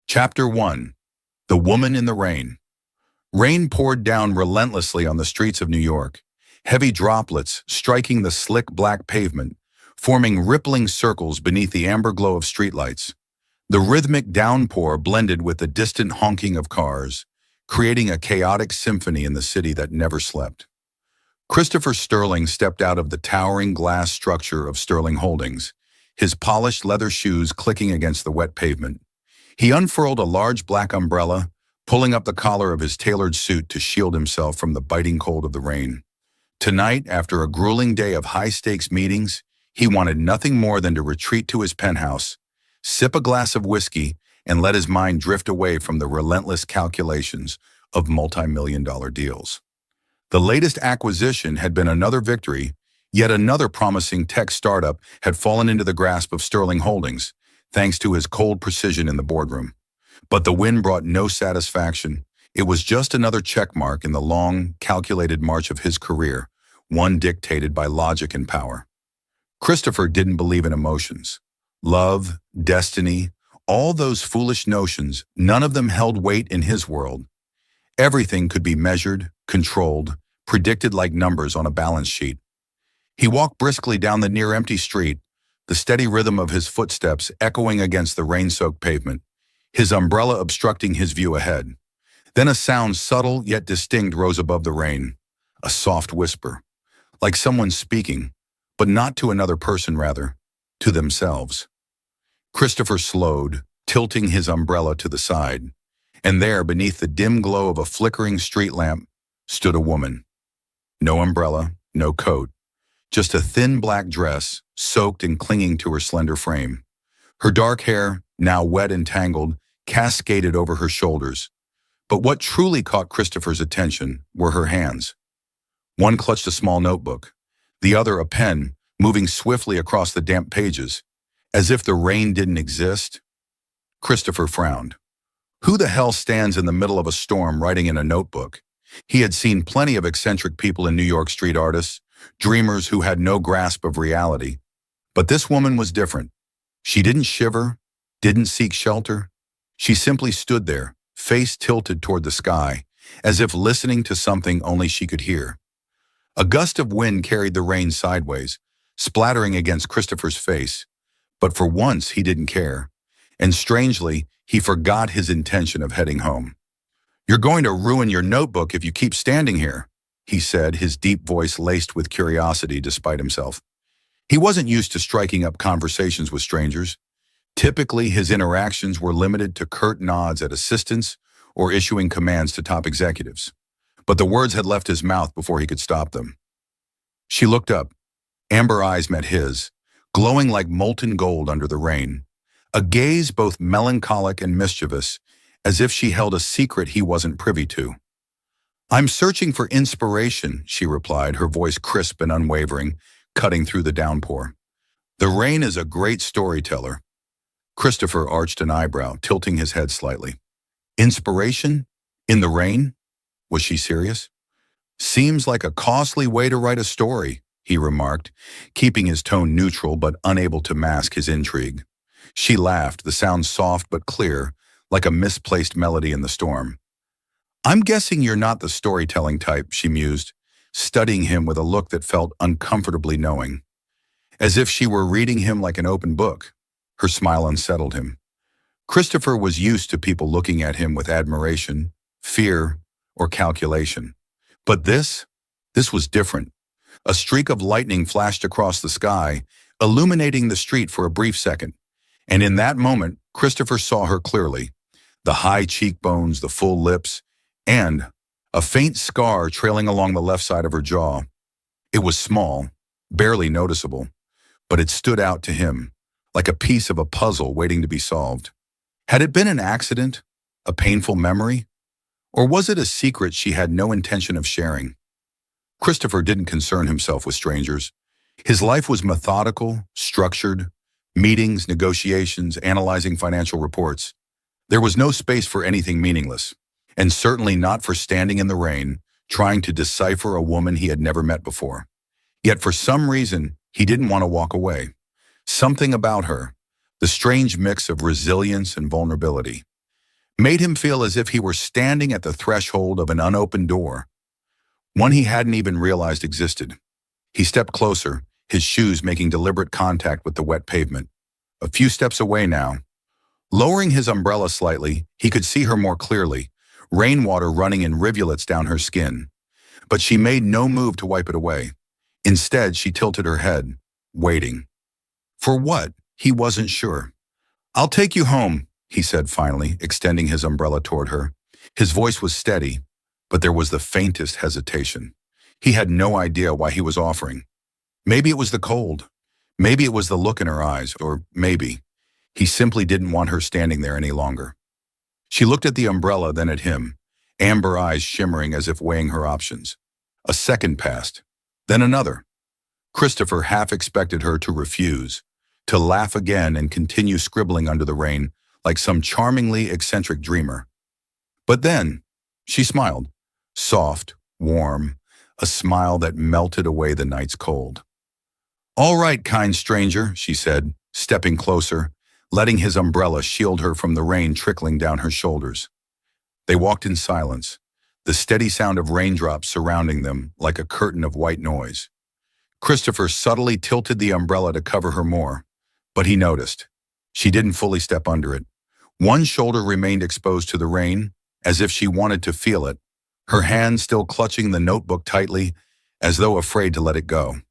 Chapter 1. The Woman in the Rain. Rain poured down relentlessly on the streets of New York, heavy droplets striking the slick black pavement, forming rippling circles beneath the amber glow of streetlights. The rhythmic downpour blended with the distant honking of cars, creating a chaotic symphony in the city that never slept. Christopher Sterling stepped out of the towering glass structure of Sterling Holdings, his polished leather shoes clicking against the wet pavement. He unfurled a large black umbrella, pulling up the collar of his tailored suit to shield himself from the biting cold of the rain. Tonight, after a grueling day of high-stakes meetings, he wanted nothing more than to retreat to his penthouse, sip a glass of whiskey, and let his mind drift away from the relentless calculations of multi-million-dollar deals. The latest acquisition had been another victory, yet another promising tech startup had fallen into the grasp of Sterling Holdings, thanks to his cold precision in the boardroom. But the win brought no satisfaction. It was just another checkmark in the long, calculated march of his career, one dictated by logic and power. Christopher didn't believe in emotions. Love, destiny, all those foolish notions, none of them held weight in his world. Everything could be measured, controlled, predicted like numbers on a balance sheet. He walked briskly down the near-empty street, the steady rhythm of his footsteps echoing against the rain-soaked pavement, his umbrella obstructing his view ahead. Then a sound subtle yet distinct rose above the rain, a soft whisper, like someone speaking, but not to another person rather, to themselves. Christopher slowed, tilting his umbrella to the side, and there, beneath the dim glow of a flickering street lamp, stood a woman. No umbrella, no coat, just a thin black dress, soaked and clinging to her slender frame. Her dark hair, now wet and tangled, cascaded over her shoulders. But what truly caught Christopher's attention were her hands. One clutched a small notebook, the other a pen, moving swiftly across the damp pages, as if the rain didn't exist. Christopher frowned. Who the hell stands in the middle of a storm writing in a notebook? He had seen plenty of eccentric people in New York street artists, dreamers who had no grasp of reality. But this woman was different. She didn't shiver, didn't seek shelter. She simply stood there, face tilted toward the sky, as if listening to something only she could hear. A gust of wind carried the rain sideways, splattering against Christopher's face. But for once, he didn't care. And strangely, he forgot his intention of heading home. "You're going to ruin your notebook if you keep standing here," he said, his deep voice laced with curiosity despite himself. He wasn't used to striking up conversations with strangers. Typically, his interactions were limited to curt nods at assistants or issuing commands to top executives. But the words had left his mouth before he could stop them. She looked up. Amber eyes met his, glowing like molten gold under the rain. A gaze both melancholic and mischievous, as if she held a secret he wasn't privy to. "I'm searching for inspiration," she replied, her voice crisp and unwavering, cutting through the downpour. "The rain is a great storyteller." Christopher arched an eyebrow, tilting his head slightly. "Inspiration? In the rain?" Was she serious? "Seems like a costly way to write a story," he remarked, keeping his tone neutral but unable to mask his intrigue. She laughed, the sound soft but clear, like a misplaced melody in the storm. "I'm guessing you're not the storytelling type," she mused, studying him with a look that felt uncomfortably knowing. As if she were reading him like an open book. Her smile unsettled him. Christopher was used to people looking at him with admiration, fear, or calculation. But this was different. A streak of lightning flashed across the sky, illuminating the street for a brief second. And in that moment, Christopher saw her clearly. The high cheekbones, the full lips, and a faint scar trailing along the left side of her jaw. It was small, barely noticeable, but it stood out to him, like a piece of a puzzle waiting to be solved. Had it been an accident, a painful memory, or was it a secret she had no intention of sharing? Christopher didn't concern himself with strangers. His life was methodical, structured, meetings, negotiations, analyzing financial reports. There was no space for anything meaningless, and certainly not for standing in the rain, trying to decipher a woman he had never met before. Yet for some reason, he didn't want to walk away. Something about her, the strange mix of resilience and vulnerability. made him feel as if he were standing at the threshold of an unopened door, one he hadn't even realized existed. He stepped closer, his shoes making deliberate contact with the wet pavement. A few steps away now. Lowering his umbrella slightly, he could see her more clearly, rainwater running in rivulets down her skin. But she made no move to wipe it away. Instead, she tilted her head, waiting. For what? He wasn't sure. "I'll take you home," he said finally, extending his umbrella toward her. His voice was steady, but there was the faintest hesitation. He had no idea why he was offering. Maybe it was the cold. Maybe it was the look in her eyes, or maybe he simply didn't want her standing there any longer. She looked at the umbrella, then at him, amber eyes shimmering as if weighing her options. A second passed, then another. Christopher half expected her to refuse, to laugh again and continue scribbling under the rain like some charmingly eccentric dreamer. But then, she smiled, soft, warm, a smile that melted away the night's cold. "All right, kind stranger," she said, stepping closer, letting his umbrella shield her from the rain trickling down her shoulders. They walked in silence, the steady sound of raindrops surrounding them like a curtain of white noise. Christopher subtly tilted the umbrella to cover her more, but he noticed. She didn't fully step under it. One shoulder remained exposed to the rain, as if she wanted to feel it, her hand still clutching the notebook tightly, as though afraid to let it go.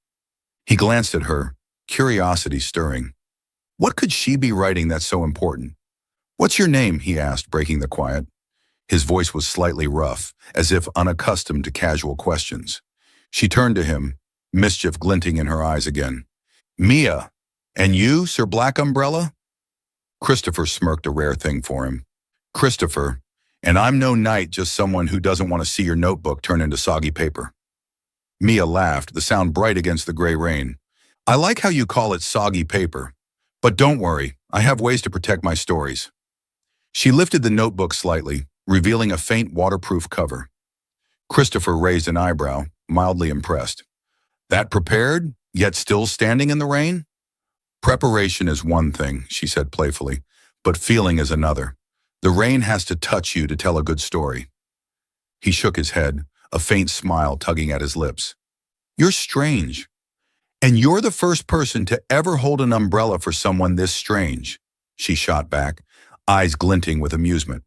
He glanced at her, curiosity stirring. What could she be writing that's so important? "What's your name?" he asked, breaking the quiet. His voice was slightly rough, as if unaccustomed to casual questions. She turned to him, mischief glinting in her eyes again. "Mia. And you, Sir Black Umbrella?" Christopher smirked, a rare thing for him. "Christopher. And I'm no knight, just someone who doesn't want to see your notebook turn into soggy paper." Mia laughed, the sound bright against the gray rain. "I like how you call it soggy paper. But don't worry, I have ways to protect my stories." She lifted the notebook slightly, revealing a faint waterproof cover. Christopher raised an eyebrow, mildly impressed. "That prepared, yet still standing in the rain?" "Preparation is one thing," she said playfully, "but feeling is another. The rain has to touch you to tell a good story." He shook his head, a faint smile tugging at his lips. "You're strange. And you're the first person to ever hold an umbrella for someone this strange," she shot back, eyes glinting with amusement.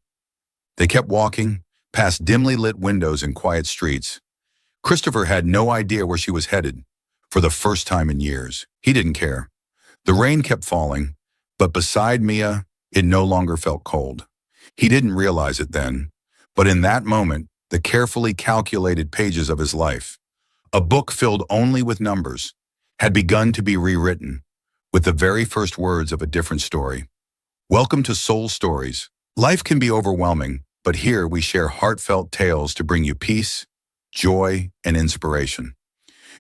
They kept walking, past dimly lit windows and quiet streets. Christopher had no idea where she was headed. For the first time in years, he didn't care. The rain kept falling, but beside Mia, it no longer felt cold. He didn't realize it then, but in that moment, the carefully calculated pages of his life, a book filled only with numbers, had begun to be rewritten, with the very first words of a different story. Welcome to Soul Stories. Life can be overwhelming, but here we share heartfelt tales to bring you peace, joy, and inspiration.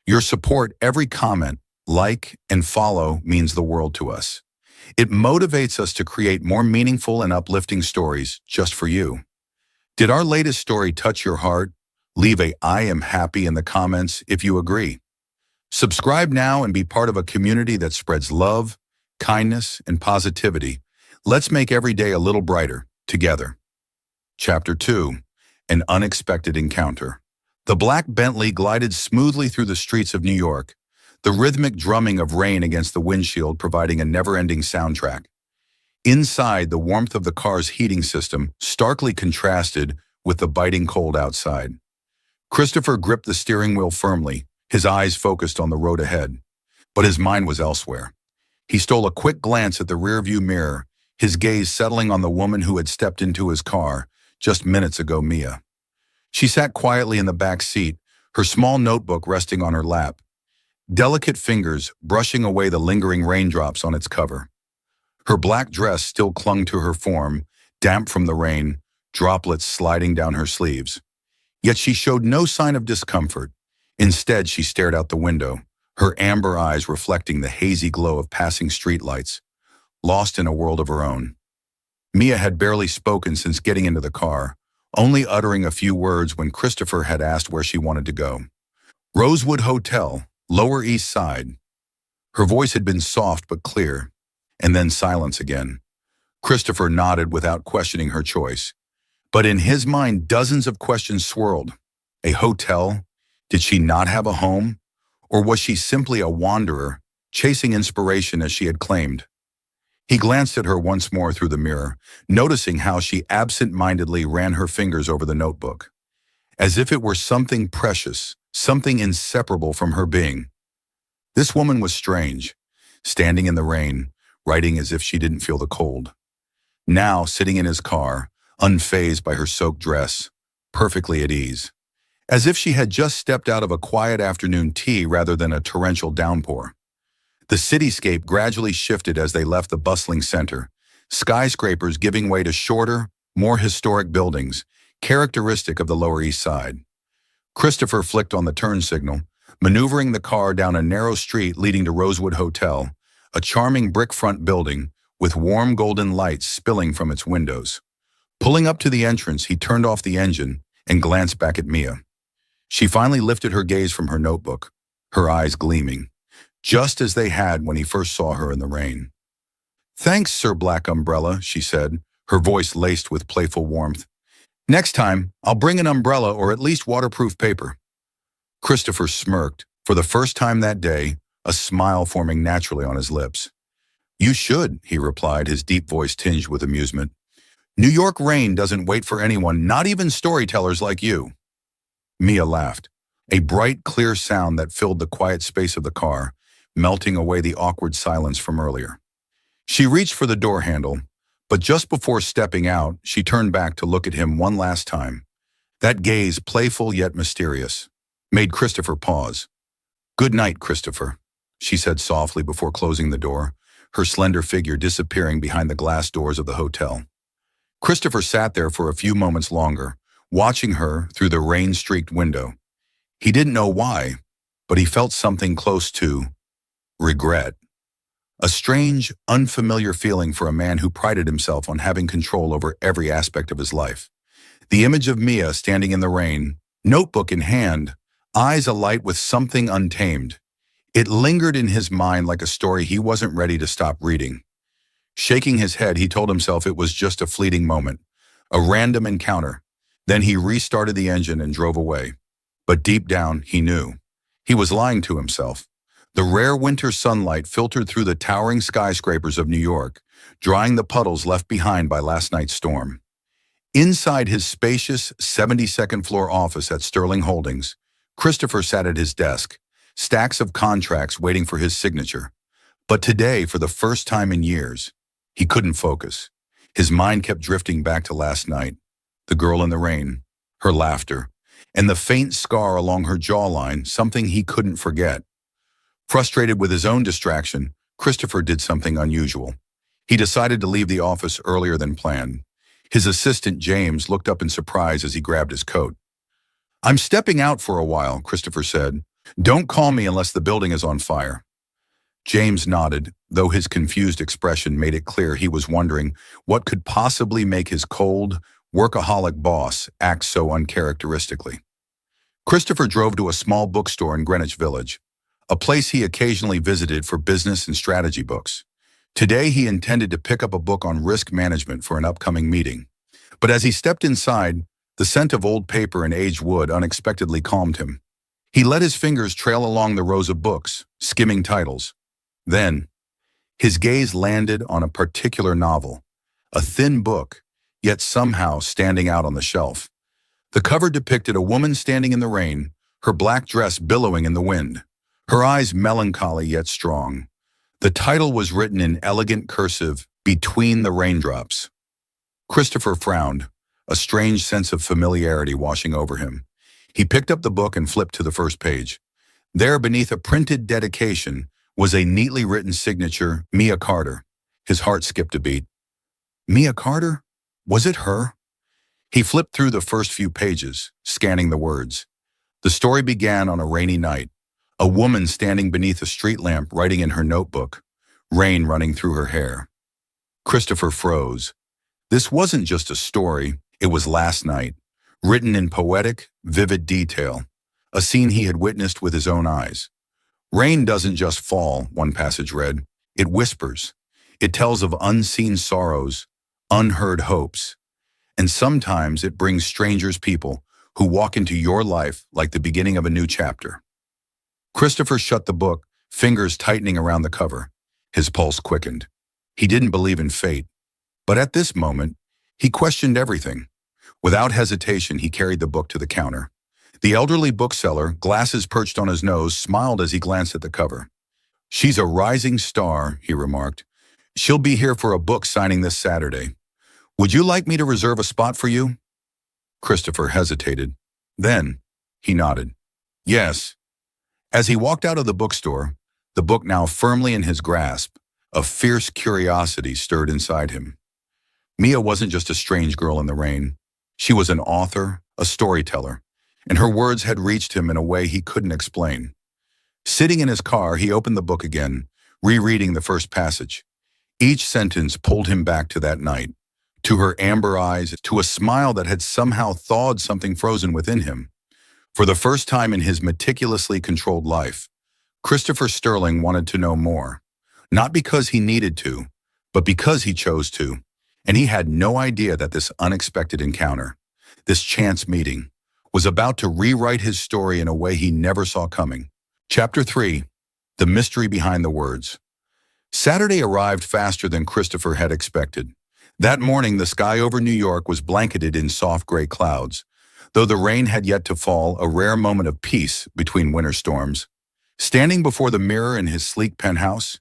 Your support, every comment, like, and follow means the world to us. It motivates us to create more meaningful and uplifting stories just for you. Did our latest story touch your heart? Leave a "I am happy" in the comments if you agree. Subscribe now and be part of a community that spreads love, kindness, and positivity. Let's make every day a little brighter, together. Chapter 2. An Unexpected Encounter. The black Bentley glided smoothly through the streets of New York, the rhythmic drumming of rain against the windshield providing a never-ending soundtrack. Inside, the warmth of the car's heating system starkly contrasted with the biting cold outside. Christopher gripped the steering wheel firmly, his eyes focused on the road ahead. But his mind was elsewhere. He stole a quick glance at the rearview mirror, his gaze settling on the woman who had stepped into his car just minutes ago, Mia. She sat quietly in the back seat, her small notebook resting on her lap, delicate fingers brushing away the lingering raindrops on its cover. Her black dress still clung to her form, damp from the rain, droplets sliding down her sleeves. Yet she showed no sign of discomfort. Instead, she stared out the window, her amber eyes reflecting the hazy glow of passing streetlights, lost in a world of her own. Mia had barely spoken since getting into the car, only uttering a few words when Christopher had asked where she wanted to go. Rosewood Hotel, Lower East Side. Her voice had been soft but clear, and then silence again. Christopher nodded without questioning her choice. But in his mind, dozens of questions swirled. A hotel? Did she not have a home? Or was she simply a wanderer, chasing inspiration as she had claimed? He glanced at her once more through the mirror, noticing how she absent-mindedly ran her fingers over the notebook, as if it were something precious, something inseparable from her being. This woman was strange, standing in the rain, writing as if she didn't feel the cold. Now, sitting in his car, unfazed by her soaked dress, perfectly at ease, as if she had just stepped out of a quiet afternoon tea rather than a torrential downpour. The cityscape gradually shifted as they left the bustling center, skyscrapers giving way to shorter, more historic buildings, characteristic of the Lower East Side. Christopher flicked on the turn signal, maneuvering the car down a narrow street leading to Rosewood Hotel, a charming brick-front building with warm golden lights spilling from its windows. Pulling up to the entrance, he turned off the engine and glanced back at Mia. She finally lifted her gaze from her notebook, her eyes gleaming, just as they had when he first saw her in the rain. "Thanks, Sir Black Umbrella," she said, her voice laced with playful warmth. "Next time, I'll bring an umbrella or at least waterproof paper." Christopher smirked, for the first time that day, a smile forming naturally on his lips. "You should," he replied, his deep voice tinged with amusement. "New York rain doesn't wait for anyone, not even storytellers like you." Mia laughed, a bright, clear sound that filled the quiet space of the car, melting away the awkward silence from earlier. She reached for the door handle, but just before stepping out, she turned back to look at him one last time. That gaze, playful yet mysterious, made Christopher pause. "Good night, Christopher," she said softly before closing the door, her slender figure disappearing behind the glass doors of the hotel. Christopher sat there for a few moments longer, watching her through the rain-streaked window. He didn't know why, but he felt something close to regret. A strange, unfamiliar feeling for a man who prided himself on having control over every aspect of his life. The image of Mia standing in the rain, notebook in hand, eyes alight with something untamed. It lingered in his mind like a story he wasn't ready to stop reading. Shaking his head, he told himself it was just a fleeting moment, a random encounter. Then he restarted the engine and drove away. But deep down, he knew. He was lying to himself. The rare winter sunlight filtered through the towering skyscrapers of New York, drying the puddles left behind by last night's storm. Inside his spacious 72nd floor office at Sterling Holdings, Christopher sat at his desk, stacks of contracts waiting for his signature. But today, for the first time in years, he couldn't focus. His mind kept drifting back to last night, the girl in the rain, her laughter, and the faint scar along her jawline, something he couldn't forget. Frustrated with his own distraction, Christopher did something unusual. He decided to leave the office earlier than planned. His assistant, James, looked up in surprise as he grabbed his coat. "I'm stepping out for a while," Christopher said. "Don't call me unless the building is on fire." James nodded, though his confused expression made it clear he was wondering what could possibly make his cold, workaholic boss act so uncharacteristically. Christopher drove to a small bookstore in Greenwich Village, a place he occasionally visited for business and strategy books. Today he intended to pick up a book on risk management for an upcoming meeting. But as he stepped inside, the scent of old paper and aged wood unexpectedly calmed him. He let his fingers trail along the rows of books, skimming titles. Then, his gaze landed on a particular novel, a thin book, yet somehow standing out on the shelf. The cover depicted a woman standing in the rain, her black dress billowing in the wind, her eyes melancholy yet strong. The title was written in elegant cursive, "Between the Raindrops." Christopher frowned, a strange sense of familiarity washing over him. He picked up the book and flipped to the first page. There, beneath a printed dedication, was a neatly written signature, "Mia Carter." His heart skipped a beat. Mia Carter? Was it her? He flipped through the first few pages, scanning the words. The story began on a rainy night. A woman standing beneath a street lamp writing in her notebook, rain running through her hair. Christopher froze. This wasn't just a story, it was last night, written in poetic, vivid detail, a scene he had witnessed with his own eyes. Rain doesn't just fall, one passage read. It whispers. It tells of unseen sorrows, unheard hopes, and sometimes it brings strangers people who walk into your life like the beginning of a new chapter. Christopher shut the book, fingers tightening around the cover. His pulse quickened. He didn't believe in fate, but at this moment, he questioned everything. Without hesitation, he carried the book to the counter. The elderly bookseller, glasses perched on his nose, smiled as he glanced at the cover. "She's a rising star," he remarked. "She'll be here for a book signing this Saturday. Would you like me to reserve a spot for you?" Christopher hesitated. Then, he nodded. "Yes." As he walked out of the bookstore, the book now firmly in his grasp, a fierce curiosity stirred inside him. Mia wasn't just a strange girl in the rain. She was an author, a storyteller, and her words had reached him in a way he couldn't explain. Sitting in his car, he opened the book again, rereading the first passage. Each sentence pulled him back to that night, to her amber eyes, to a smile that had somehow thawed something frozen within him. For the first time in his meticulously controlled life, Christopher Sterling wanted to know more, not because he needed to, but because he chose to, and he had no idea that this unexpected encounter, this chance meeting, was about to rewrite his story in a way he never saw coming. Chapter 3. The Mystery Behind the Words. Saturday arrived faster than Christopher had expected. That morning, the sky over New York was blanketed in soft gray clouds. Though the rain had yet to fall, a rare moment of peace between winter storms. Standing before the mirror in his sleek penthouse,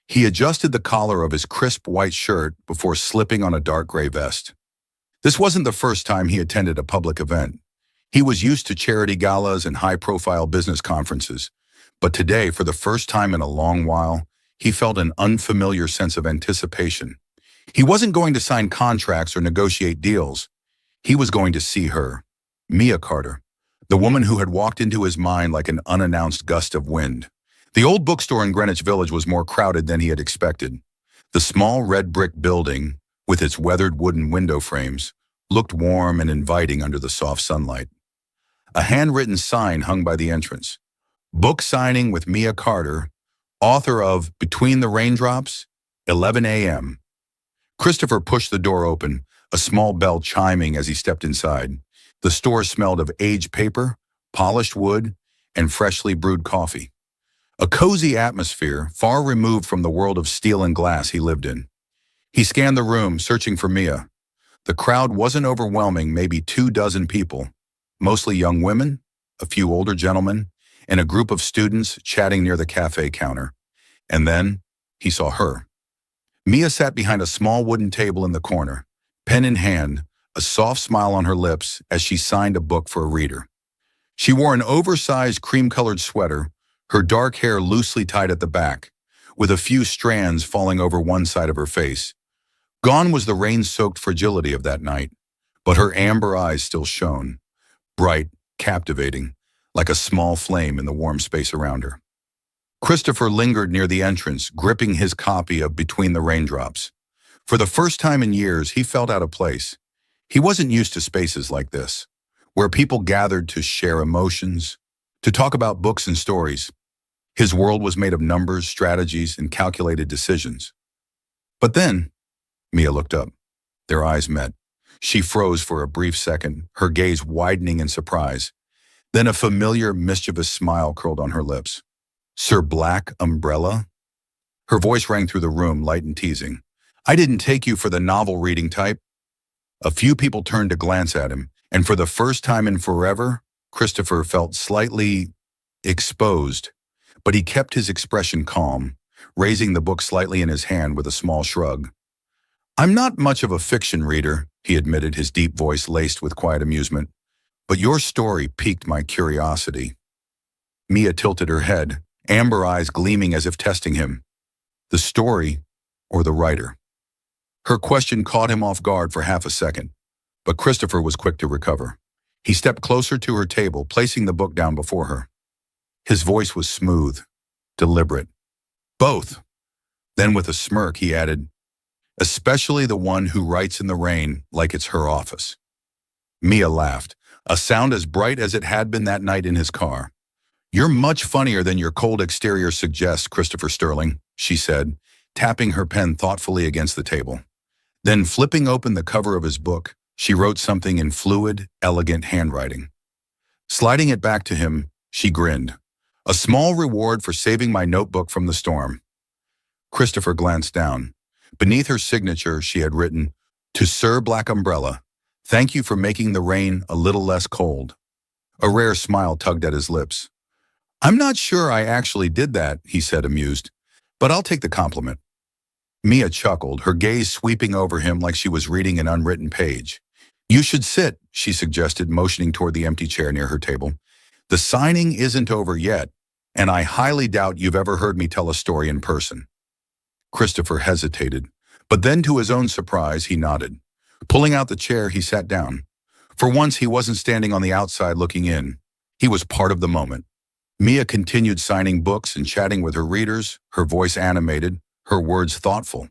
he adjusted the collar of his crisp white shirt before slipping on a dark gray vest. This wasn't the first time he attended a public event. He was used to charity galas and high-profile business conferences, but today, for the first time in a long while, he felt an unfamiliar sense of anticipation. He wasn't going to sign contracts or negotiate deals. He was going to see her. Mia Carter, the woman who had walked into his mind like an unannounced gust of wind. The old bookstore in Greenwich Village was more crowded than he had expected. The small red brick building, with its weathered wooden window frames, looked warm and inviting under the soft sunlight. A handwritten sign hung by the entrance. Book signing with Mia Carter, author of Between the Raindrops, 11 a.m. Christopher pushed the door open, a small bell chiming as he stepped inside. The store smelled of aged paper, polished wood, and freshly brewed coffee. A cozy atmosphere, far removed from the world of steel and glass he lived in. He scanned the room, searching for Mia. The crowd wasn't overwhelming, maybe 24 people, mostly young women, a few older gentlemen, and a group of students chatting near the cafe counter. And then he saw her. Mia sat behind a small wooden table in the corner, pen in hand, a soft smile on her lips as she signed a book for a reader. She wore an oversized cream-colored sweater, her dark hair loosely tied at the back, with a few strands falling over one side of her face. Gone was the rain-soaked fragility of that night, but her amber eyes still shone, bright, captivating, like a small flame in the warm space around her. Christopher lingered near the entrance, gripping his copy of Between the Raindrops. For the first time in years, he felt out of place. He wasn't used to spaces like this, where people gathered to share emotions, to talk about books and stories. His world was made of numbers, strategies, and calculated decisions. But then, Mia looked up. Their eyes met. She froze for a brief second, her gaze widening in surprise. Then a familiar, mischievous smile curled on her lips. "Sir Black Umbrella?" Her voice rang through the room, light and teasing. "I didn't take you for the novel-reading type." A few people turned to glance at him, and for the first time in forever, Christopher felt slightly exposed, but he kept his expression calm, raising the book slightly in his hand with a small shrug. "I'm not much of a fiction reader," he admitted, his deep voice laced with quiet amusement, "but your story piqued my curiosity." Mia tilted her head, amber eyes gleaming as if testing him. The story or the writer? Her question caught him off guard for half a second, but Christopher was quick to recover. He stepped closer to her table, placing the book down before her. His voice was smooth, deliberate. "Both." Then with a smirk, he added, "Especially the one who writes in the rain like it's her office." Mia laughed, a sound as bright as it had been that night in his car. "You're much funnier than your cold exterior suggests, Christopher Sterling," she said, tapping her pen thoughtfully against the table. Then, flipping open the cover of his book, she wrote something in fluid, elegant handwriting. Sliding it back to him, she grinned. "A small reward for saving my notebook from the storm." Christopher glanced down. Beneath her signature, she had written, "To Sir Black Umbrella, thank you for making the rain a little less cold." A rare smile tugged at his lips. "I'm not sure I actually did that," he said, amused, "but I'll take the compliment." Mia chuckled, her gaze sweeping over him like she was reading an unwritten page. "You should sit," she suggested, motioning toward the empty chair near her table. "The signing isn't over yet, and I highly doubt you've ever heard me tell a story in person." Christopher hesitated, but then to his own surprise, he nodded. Pulling out the chair, he sat down. For once, he wasn't standing on the outside looking in. He was part of the moment. Mia continued signing books and chatting with her readers, her voice animated, her words thoughtful.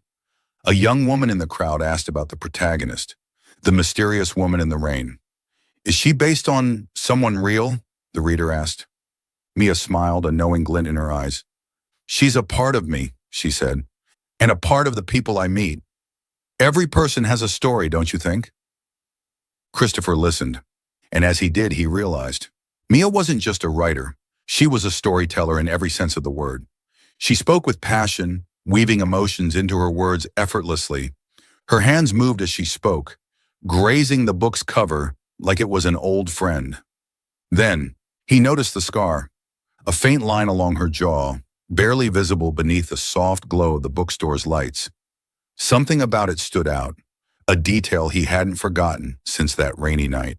A young woman in the crowd asked about the protagonist, the mysterious woman in the rain. "Is she based on someone real?" the reader asked. Mia smiled, a knowing glint in her eyes. "She's a part of me," she said, "and a part of the people I meet. Every person has a story, don't you think?" Christopher listened, and as he did, he realized Mia wasn't just a writer. She was a storyteller in every sense of the word. She spoke with passion, weaving emotions into her words effortlessly. Her hands moved as she spoke, grazing the book's cover like it was an old friend. Then, he noticed the scar, a faint line along her jaw, barely visible beneath the soft glow of the bookstore's lights. Something about it stood out, a detail he hadn't forgotten since that rainy night.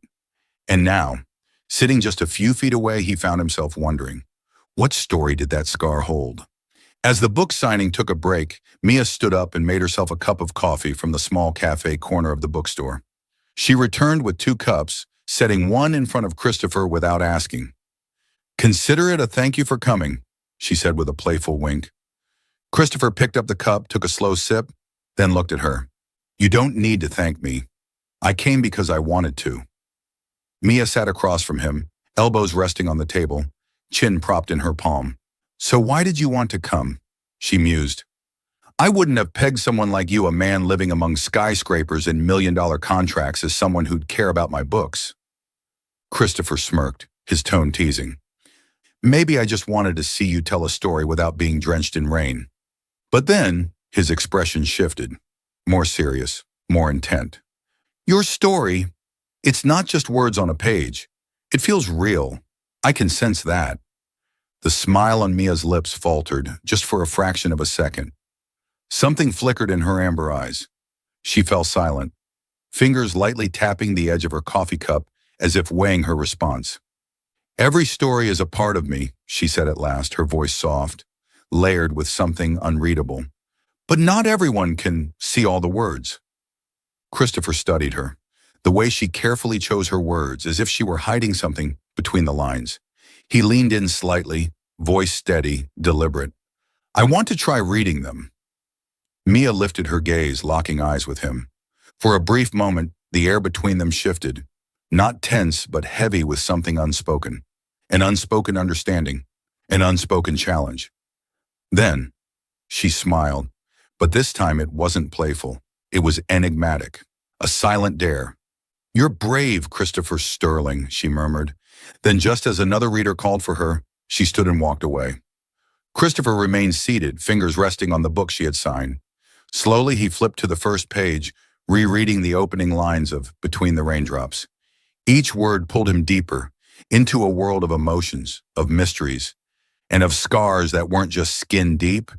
And now, sitting just a few feet away, he found himself wondering, what story did that scar hold? As the book signing took a break, Mia stood up and made herself a cup of coffee from the small cafe corner of the bookstore. She returned with 2 cups, setting one in front of Christopher without asking. "Consider it a thank you for coming," she said with a playful wink. Christopher picked up the cup, took a slow sip, then looked at her. "You don't need to thank me. I came because I wanted to." Mia sat across from him, elbows resting on the table, chin propped in her palm. "So why did you want to come?" she mused. "I wouldn't have pegged someone like you, a man living among skyscrapers and million-dollar contracts, as someone who'd care about my books." Christopher smirked, his tone teasing. "Maybe I just wanted to see you tell a story without being drenched in rain." But then, his expression shifted, more serious, more intent. "Your story, it's not just words on a page. It feels real. I can sense that." The smile on Mia's lips faltered, just for a fraction of a second. Something flickered in her amber eyes. She fell silent, fingers lightly tapping the edge of her coffee cup as if weighing her response. "Every story is a part of me," she said at last, her voice soft, layered with something unreadable. "But not everyone can see all the words." Christopher studied her, the way she carefully chose her words, as if she were hiding something between the lines. He leaned in slightly, voice steady, deliberate. "I want to try reading them." Mia lifted her gaze, locking eyes with him. For a brief moment, the air between them shifted, not tense but heavy with something unspoken. An unspoken understanding, an unspoken challenge. Then, she smiled, but this time it wasn't playful. It was enigmatic, a silent dare. "You're brave, Christopher Sterling," she murmured. Then, just as another reader called for her, she stood and walked away. Christopher remained seated, fingers resting on the book she had signed. Slowly, he flipped to the first page, rereading the opening lines of Between the Raindrops. Each word pulled him deeper, into a world of emotions, of mysteries, and of scars that weren't just skin deep.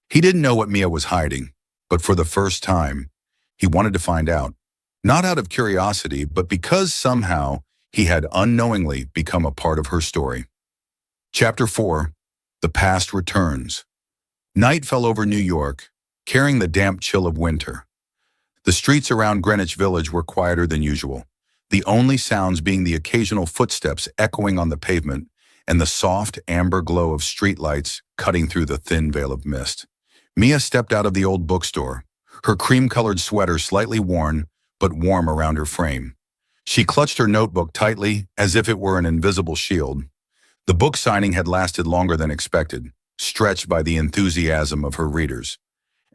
He didn't know what Mia was hiding, but for the first time, he wanted to find out. Not out of curiosity, but because somehow he had unknowingly become a part of her story. Chapter 4. The Past Returns. Night fell over New York, carrying the damp chill of winter. The streets around Greenwich Village were quieter than usual, the only sounds being the occasional footsteps echoing on the pavement and the soft amber glow of streetlights cutting through the thin veil of mist. Mia stepped out of the old bookstore, her cream-colored sweater slightly worn but warm around her frame. She clutched her notebook tightly, as if it were an invisible shield. The book signing had lasted longer than expected, stretched by the enthusiasm of her readers.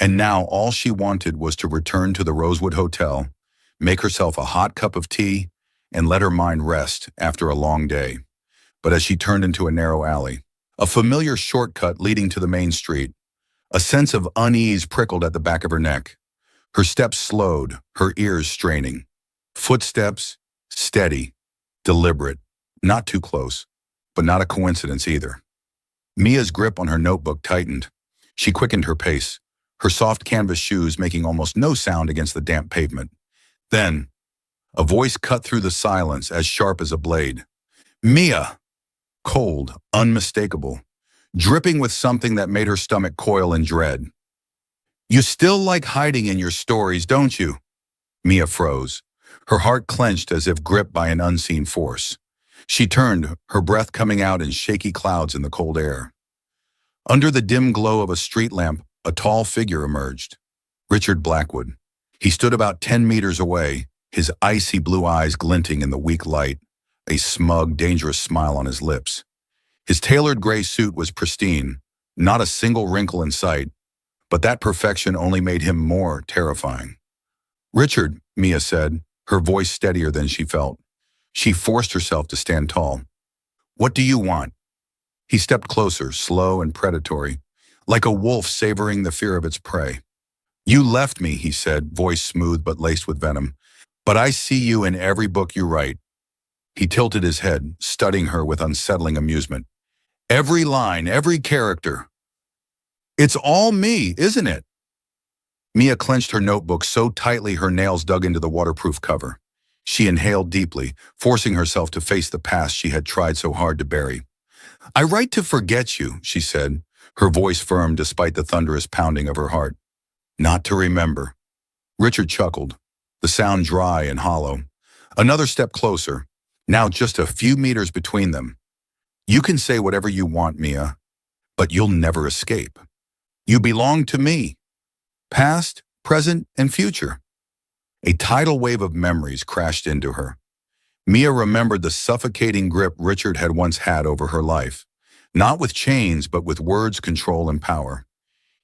And now all she wanted was to return to the Rosewood Hotel, make herself a hot cup of tea, and let her mind rest after a long day. But as she turned into a narrow alley, a familiar shortcut leading to the main street, a sense of unease prickled at the back of her neck. Her steps slowed, her ears straining. Footsteps, steady, deliberate, not too close, but not a coincidence either. Mia's grip on her notebook tightened. She quickened her pace, her soft canvas shoes making almost no sound against the damp pavement. Then, a voice cut through the silence as sharp as a blade. Mia! Cold, unmistakable, dripping with something that made her stomach coil in dread. You still like hiding in your stories, don't you? Mia froze, her heart clenched as if gripped by an unseen force. She turned, her breath coming out in shaky clouds in the cold air. Under the dim glow of a street lamp, a tall figure emerged. Richard Blackwood. He stood about 10 meters away, his icy blue eyes glinting in the weak light, a smug, dangerous smile on his lips. His tailored gray suit was pristine, not a single wrinkle in sight, but that perfection only made him more terrifying. Richard, Mia said, her voice steadier than she felt. She forced herself to stand tall. What do you want? He stepped closer, slow and predatory, like a wolf savoring the fear of its prey. You left me, he said, voice smooth but laced with venom. But I see you in every book you write. He tilted his head, studying her with unsettling amusement. Every line, every character. It's all me, isn't it? Mia clenched her notebook so tightly her nails dug into the waterproof cover. She inhaled deeply, forcing herself to face the past she had tried so hard to bury. I write to forget you, she said, her voice firm despite the thunderous pounding of her heart. Not to remember. Richard chuckled, the sound dry and hollow. Another step closer, now just a few meters between them. You can say whatever you want, Mia, but you'll never escape. You belong to me. Past, present, and future. A tidal wave of memories crashed into her. Mia remembered the suffocating grip Richard had once had over her life, not with chains, but with words, control, and power.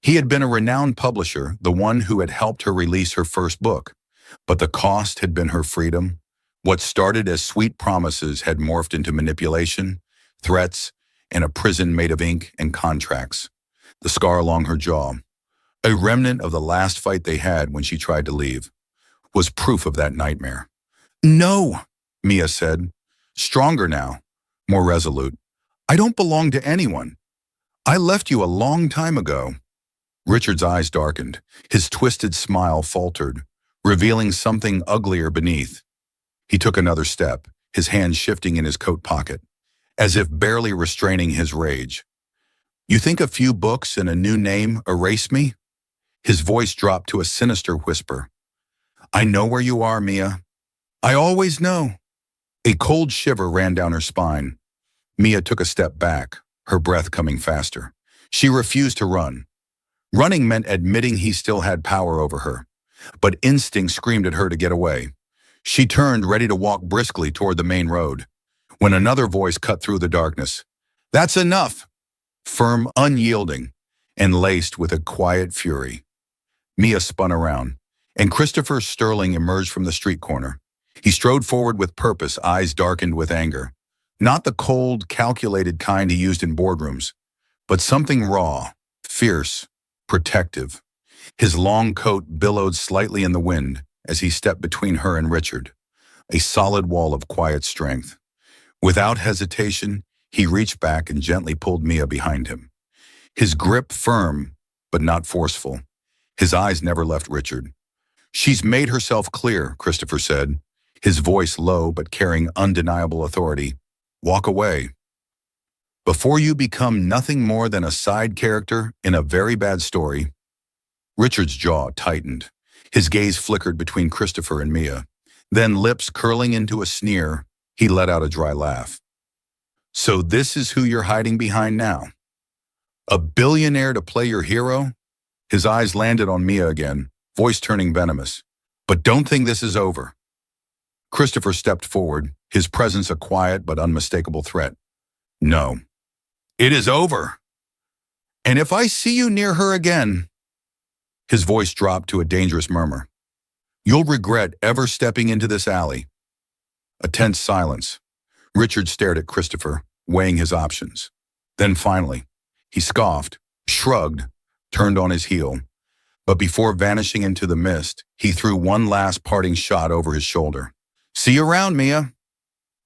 He had been a renowned publisher, the one who had helped her release her first book, but the cost had been her freedom. What started as sweet promises had morphed into manipulation, threats, and a prison made of ink and contracts. The scar along her jaw, a remnant of the last fight they had when she tried to leave, was proof of that nightmare. No, Mia said, stronger now, more resolute. I don't belong to anyone. I left you a long time ago. Richard's eyes darkened. His twisted smile faltered, revealing something uglier beneath. He took another step, his hand shifting in his coat pocket, as if barely restraining his rage. You think a few books and a new name erase me? His voice dropped to a sinister whisper. I know where you are, Mia. I always know. A cold shiver ran down her spine. Mia took a step back, her breath coming faster. She refused to run. Running meant admitting he still had power over her, but instinct screamed at her to get away. She turned, ready to walk briskly toward the main road, when another voice cut through the darkness. That's enough! Firm, unyielding, and laced with a quiet fury. Mia spun around, and Christopher Sterling emerged from the street corner. He strode forward with purpose, eyes darkened with anger. Not the cold, calculated kind he used in boardrooms, but something raw, fierce, protective. His long coat billowed slightly in the wind as he stepped between her and Richard, a solid wall of quiet strength. Without hesitation, he reached back and gently pulled Mia behind him. His grip firm, but not forceful. His eyes never left Richard. She's made herself clear, Christopher said, his voice low but carrying undeniable authority. Walk away. Before you become nothing more than a side character in a very bad story. Richard's jaw tightened. His gaze flickered between Christopher and Mia. Then, lips curling into a sneer, he let out a dry laugh. So this is who you're hiding behind now? A billionaire to play your hero? His eyes landed on Mia again, voice turning venomous. But don't think this is over. Christopher stepped forward, his presence a quiet but unmistakable threat. No. It is over. And if I see you near her again... His voice dropped to a dangerous murmur. You'll regret ever stepping into this alley. A tense silence. Richard stared at Christopher, weighing his options. Then finally, he scoffed, shrugged, turned on his heel. But before vanishing into the mist, he threw one last parting shot over his shoulder. See you around, Mia.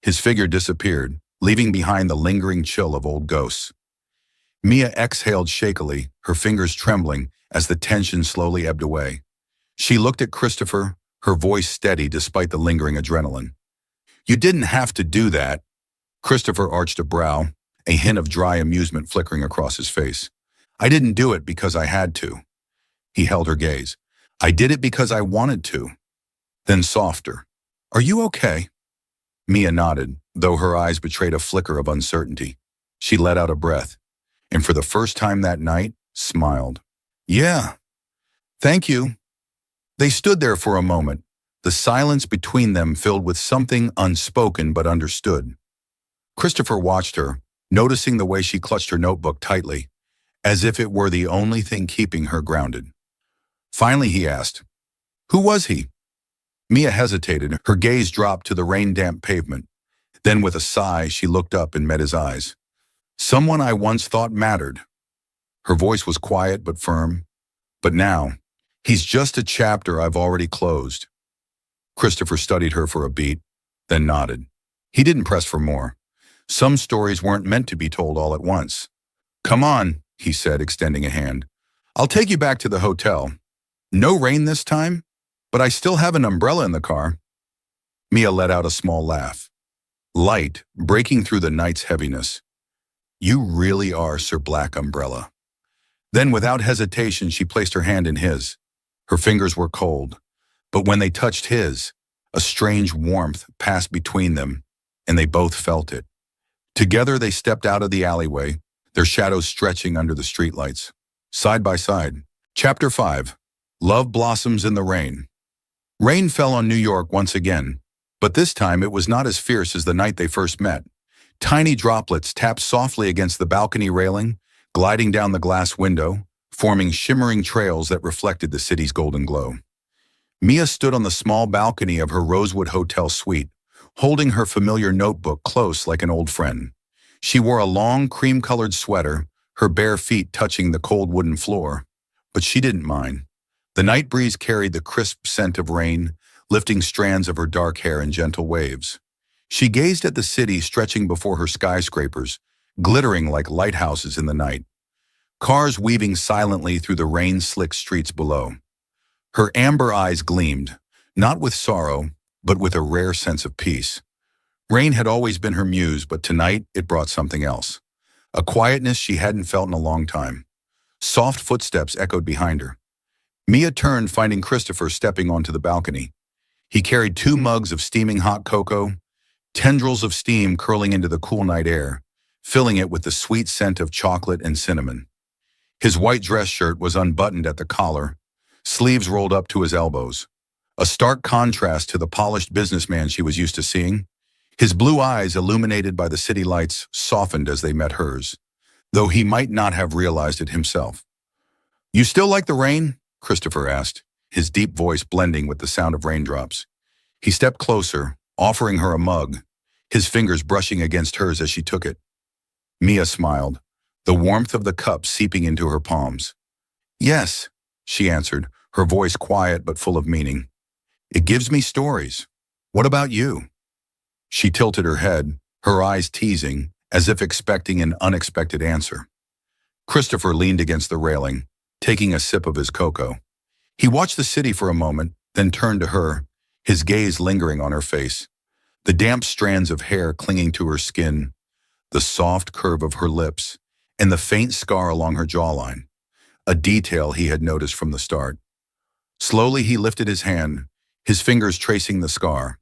His figure disappeared, leaving behind the lingering chill of old ghosts. Mia exhaled shakily, her fingers trembling as the tension slowly ebbed away. She looked at Christopher, her voice steady despite the lingering adrenaline. You didn't have to do that. Christopher arched a brow, a hint of dry amusement flickering across his face. I didn't do it because I had to. He held her gaze. I did it because I wanted to. Then softer. Are you okay? Mia nodded, though her eyes betrayed a flicker of uncertainty. She let out a breath, and for the first time that night, smiled. Yeah. Thank you. They stood there for a moment, the silence between them filled with something unspoken but understood. Christopher watched her, noticing the way she clutched her notebook tightly, as if it were the only thing keeping her grounded. Finally, he asked, Who was he? Mia hesitated, her gaze dropped to the rain-damp pavement. Then with a sigh, she looked up and met his eyes. Someone I once thought mattered. Her voice was quiet but firm. But now, he's just a chapter I've already closed. Christopher studied her for a beat, then nodded. He didn't press for more. Some stories weren't meant to be told all at once. Come on, he said, extending a hand. I'll take you back to the hotel. No rain this time, but I still have an umbrella in the car. Mia let out a small laugh. Light, breaking through the night's heaviness. You really are Sir Black Umbrella. Then without hesitation, she placed her hand in his. Her fingers were cold, but when they touched his, a strange warmth passed between them, and they both felt it. Together they stepped out of the alleyway, their shadows stretching under the streetlights. Side by side. Chapter 5. Love Blossoms in the Rain. Rain fell on New York once again, but this time it was not as fierce as the night they first met. Tiny droplets tapped softly against the balcony railing, gliding down the glass window, forming shimmering trails that reflected the city's golden glow. Mia stood on the small balcony of her Rosewood Hotel suite, holding her familiar notebook close like an old friend. She wore a long, cream-colored sweater, her bare feet touching the cold wooden floor, but she didn't mind. The night breeze carried the crisp scent of rain, lifting strands of her dark hair in gentle waves. She gazed at the city stretching before her skyscrapers, glittering like lighthouses in the night. Cars weaving silently through the rain-slicked streets below. Her amber eyes gleamed, not with sorrow, but with a rare sense of peace. Rain had always been her muse, but tonight it brought something else. A quietness she hadn't felt in a long time. Soft footsteps echoed behind her. Mia turned, finding Christopher stepping onto the balcony. He carried 2 mugs of steaming hot cocoa, tendrils of steam curling into the cool night air, filling it with the sweet scent of chocolate and cinnamon. His white dress shirt was unbuttoned at the collar, sleeves rolled up to his elbows. A stark contrast to the polished businessman she was used to seeing. His blue eyes, illuminated by the city lights, softened as they met hers, though he might not have realized it himself. You still like the rain? Christopher asked, his deep voice blending with the sound of raindrops. He stepped closer, offering her a mug, his fingers brushing against hers as she took it. Mia smiled, the warmth of the cup seeping into her palms. Yes, she answered, her voice quiet but full of meaning. It gives me stories. What about you? She tilted her head, her eyes teasing, as if expecting an unexpected answer. Christopher leaned against the railing, taking a sip of his cocoa. He watched the city for a moment, then turned to her, his gaze lingering on her face. The damp strands of hair clinging to her skin, the soft curve of her lips, and the faint scar along her jawline, a detail he had noticed from the start. Slowly he lifted his hand, his fingers tracing the scar,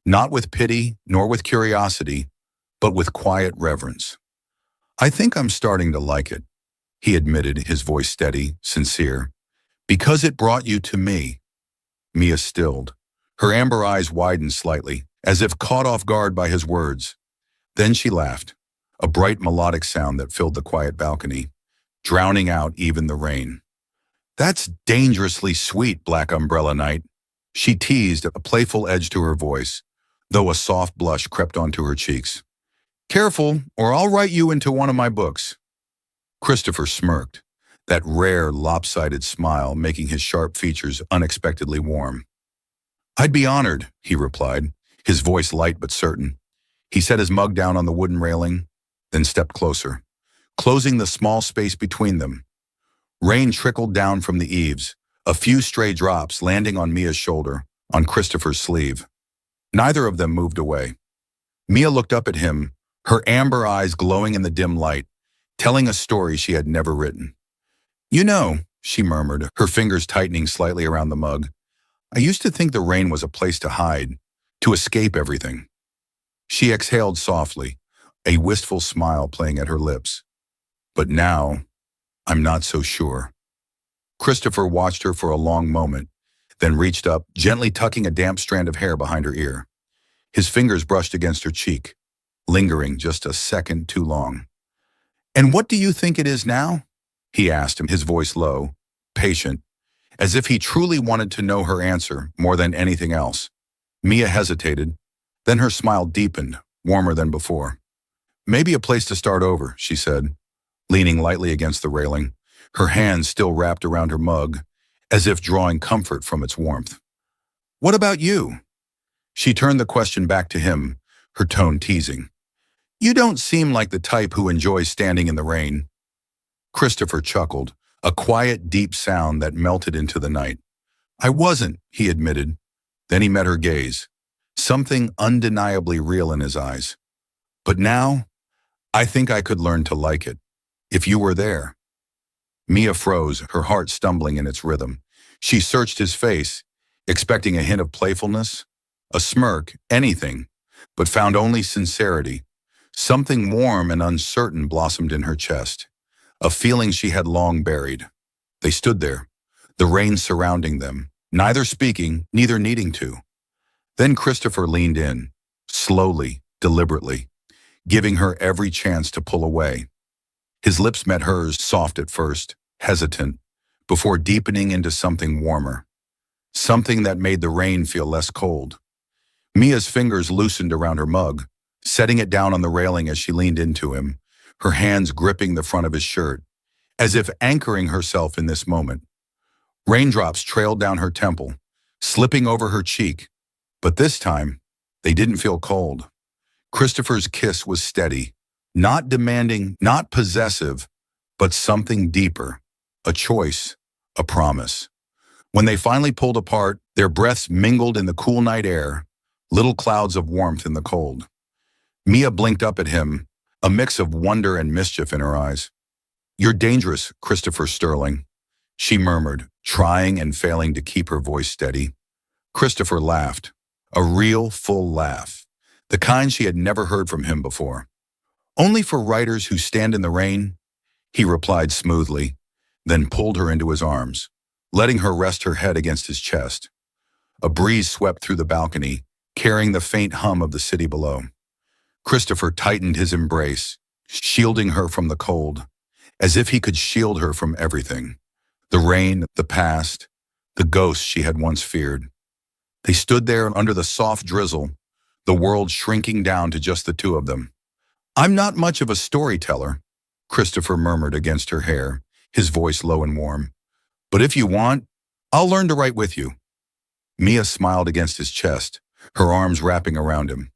not with pity nor with curiosity, but with quiet reverence. I think I'm starting to like it, he admitted, his voice steady, sincere. Because it brought you to me. Mia stilled. Her amber eyes widened slightly, as if caught off guard by his words. Then she laughed, a bright melodic sound that filled the quiet balcony, drowning out even the rain. That's dangerously sweet, Black Umbrella Knight. She teased, a playful edge to her voice, though a soft blush crept onto her cheeks. Careful, or I'll write you into one of my books. Christopher smirked, that rare, lopsided smile making his sharp features unexpectedly warm. I'd be honored, he replied, his voice light but certain. He set his mug down on the wooden railing, then stepped closer, closing the small space between them. Rain trickled down from the eaves, a few stray drops landing on Mia's shoulder, on Christopher's sleeve. Neither of them moved away. Mia looked up at him, her amber eyes glowing in the dim light, telling a story she had never written. You know, she murmured, her fingers tightening slightly around the mug, I used to think the rain was a place to hide, to escape everything. She exhaled softly, a wistful smile playing at her lips. But now, I'm not so sure. Christopher watched her for a long moment, then reached up, gently tucking a damp strand of hair behind her ear. His fingers brushed against her cheek, lingering just a second too long. And what do you think it is now? He asked him, his voice low, patient, as if he truly wanted to know her answer more than anything else. Mia hesitated, then her smile deepened, warmer than before. Maybe a place to start over, she said, leaning lightly against the railing, her hands still wrapped around her mug, as if drawing comfort from its warmth. What about you? She turned the question back to him, her tone teasing. You don't seem like the type who enjoys standing in the rain. Christopher chuckled, a quiet, deep sound that melted into the night. I wasn't, he admitted. Then he met her gaze, something undeniably real in his eyes. But now, I think I could learn to like it, if you were there. Mia froze, her heart stumbling in its rhythm. She searched his face, expecting a hint of playfulness, a smirk, anything, but found only sincerity. Something warm and uncertain blossomed in her chest, a feeling she had long buried. They stood there, the rain surrounding them, neither speaking, neither needing to. Then Christopher leaned in, slowly, deliberately, giving her every chance to pull away. His lips met hers, soft at first, hesitant, before deepening into something warmer, something that made the rain feel less cold. Mia's fingers loosened around her mug, setting it down on the railing as she leaned into him, her hands gripping the front of his shirt, as if anchoring herself in this moment. Raindrops trailed down her temple, slipping over her cheek, but this time, they didn't feel cold. Christopher's kiss was steady, not demanding, not possessive, but something deeper, a choice, a promise. When they finally pulled apart, their breaths mingled in the cool night air, little clouds of warmth in the cold. Mia blinked up at him, a mix of wonder and mischief in her eyes. You're dangerous, Christopher Sterling, she murmured, trying and failing to keep her voice steady. Christopher laughed, a real, full laugh, the kind she had never heard from him before. Only for writers who stand in the rain, he replied smoothly, then pulled her into his arms, letting her rest her head against his chest. A breeze swept through the balcony, carrying the faint hum of the city below. Christopher tightened his embrace, shielding her from the cold, as if he could shield her from everything. The rain, the past, the ghosts she had once feared. They stood there under the soft drizzle, the world shrinking down to just the two of them. I'm not much of a storyteller, Christopher murmured against her hair, his voice low and warm. But if you want, I'll learn to write with you. Mia smiled against his chest, her arms wrapping around him.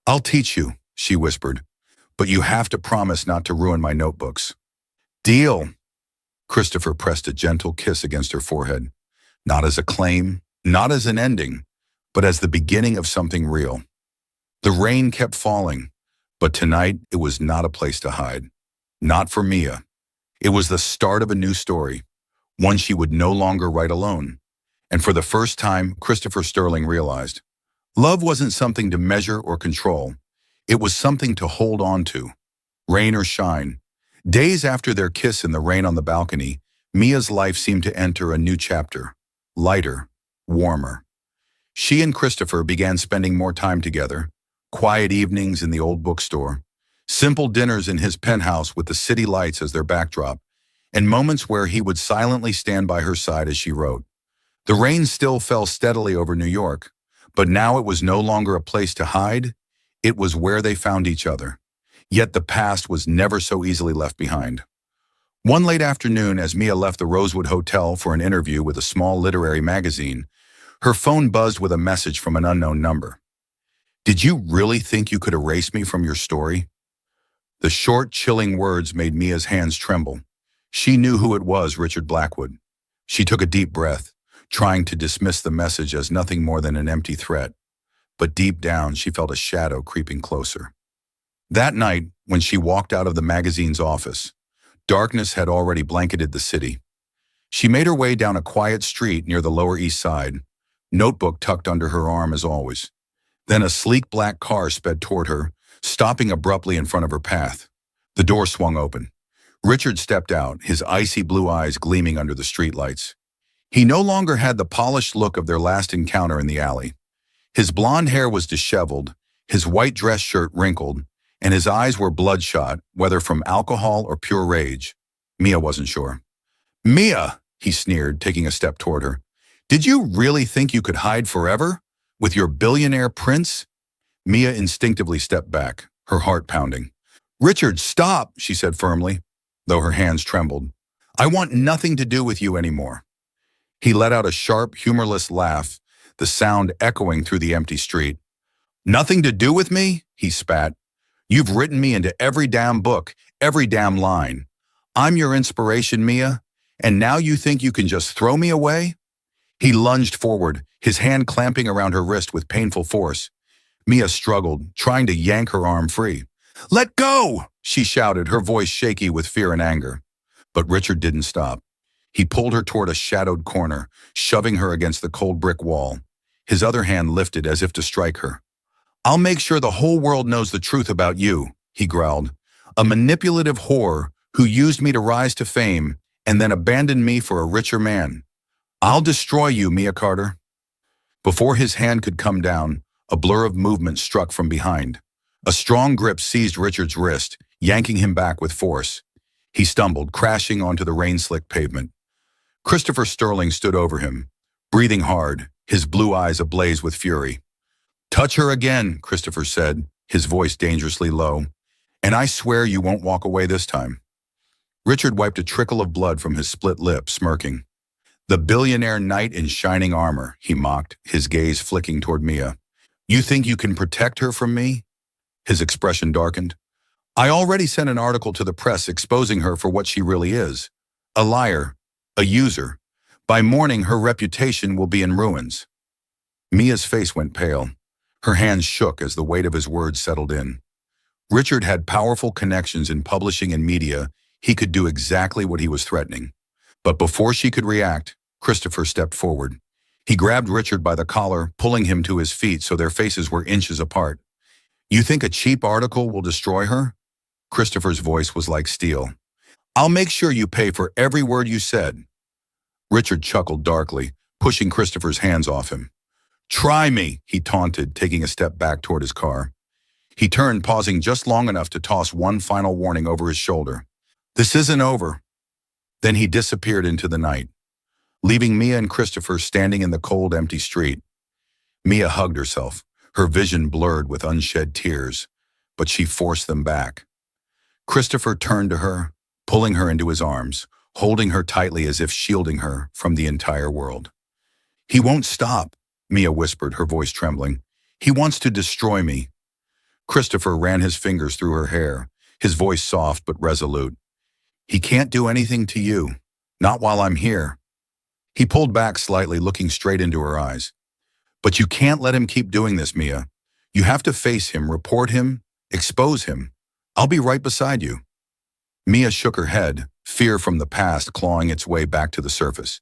I'll teach you, she whispered, but you have to promise not to ruin my notebooks. Deal. Christopher pressed a gentle kiss against her forehead, not as a claim, not as an ending, but as the beginning of something real. The rain kept falling, but tonight it was not a place to hide. Not for Mia. It was the start of a new story, one she would no longer write alone. And for the first time, Christopher Sterling realized, love wasn't something to measure or control. It was something to hold on to, rain or shine. Days after their kiss in the rain on the balcony, Mia's life seemed to enter a new chapter, lighter, warmer. She and Christopher began spending more time together, quiet evenings in the old bookstore, simple dinners in his penthouse with the city lights as their backdrop, and moments where he would silently stand by her side as she wrote. The rain still fell steadily over New York, but now it was no longer a place to hide. It was where they found each other. Yet the past was never so easily left behind. One late afternoon, as Mia left the Rosewood Hotel for an interview with a small literary magazine, her phone buzzed with a message from an unknown number. "Did you really think you could erase me from your story?" The short, chilling words made Mia's hands tremble. She knew who it was, Richard Blackwood. She took a deep breath, trying to dismiss the message as nothing more than an empty threat. But deep down, she felt a shadow creeping closer. That night, when she walked out of the magazine's office, darkness had already blanketed the city. She made her way down a quiet street near the Lower East Side, notebook tucked under her arm as always. Then a sleek black car sped toward her, stopping abruptly in front of her path. The door swung open. Richard stepped out, his icy blue eyes gleaming under the streetlights. He no longer had the polished look of their last encounter in the alley. His blonde hair was disheveled, his white dress shirt wrinkled, and his eyes were bloodshot, whether from alcohol or pure rage. Mia wasn't sure. "Mia," he sneered, taking a step toward her. "Did you really think you could hide forever? With your billionaire prince?" Mia instinctively stepped back, her heart pounding. "Richard, stop," she said firmly, though her hands trembled. "I want nothing to do with you anymore." He let out a sharp, humorless laugh, the sound echoing through the empty street. "Nothing to do with me?" he spat. "You've written me into every damn book, every damn line. I'm your inspiration, Mia, and now you think you can just throw me away?" He lunged forward, his hand clamping around her wrist with painful force. Mia struggled, trying to yank her arm free. "Let go!" she shouted, her voice shaky with fear and anger. But Richard didn't stop. He pulled her toward a shadowed corner, shoving her against the cold brick wall. His other hand lifted as if to strike her. "I'll make sure the whole world knows the truth about you," he growled. "A manipulative whore who used me to rise to fame and then abandoned me for a richer man. I'll destroy you, Mia Carter." Before his hand could come down, a blur of movement struck from behind. A strong grip seized Richard's wrist, yanking him back with force. He stumbled, crashing onto the rain-slicked pavement. Christopher Sterling stood over him, breathing hard, his blue eyes ablaze with fury. "Touch her again," Christopher said, his voice dangerously low, "and I swear you won't walk away this time." Richard wiped a trickle of blood from his split lip, smirking. "The billionaire knight in shining armor," he mocked, his gaze flicking toward Mia. "You think you can protect her from me?" His expression darkened. "I already sent an article to the press exposing her for what she really is. A liar, a user. By morning, her reputation will be in ruins." Mia's face went pale. Her hands shook as the weight of his words settled in. Richard had powerful connections in publishing and media. He could do exactly what he was threatening. But before she could react, Christopher stepped forward. He grabbed Richard by the collar, pulling him to his feet so their faces were inches apart. "You think a cheap article will destroy her?" Christopher's voice was like steel. "I'll make sure you pay for every word you said." Richard chuckled darkly, pushing Christopher's hands off him. "Try me," he taunted, taking a step back toward his car. He turned, pausing just long enough to toss one final warning over his shoulder. "This isn't over." Then he disappeared into the night, leaving Mia and Christopher standing in the cold, empty street. Mia hugged herself, her vision blurred with unshed tears, but she forced them back. Christopher turned to her, pulling her into his arms, holding her tightly as if shielding her from the entire world. "He won't stop," Mia whispered, her voice trembling. "He wants to destroy me." Christopher ran his fingers through her hair, his voice soft but resolute. "He can't do anything to you, not while I'm here." He pulled back slightly, looking straight into her eyes. "But you can't let him keep doing this, Mia. You have to face him, report him, expose him. I'll be right beside you." Mia shook her head, fear from the past clawing its way back to the surface.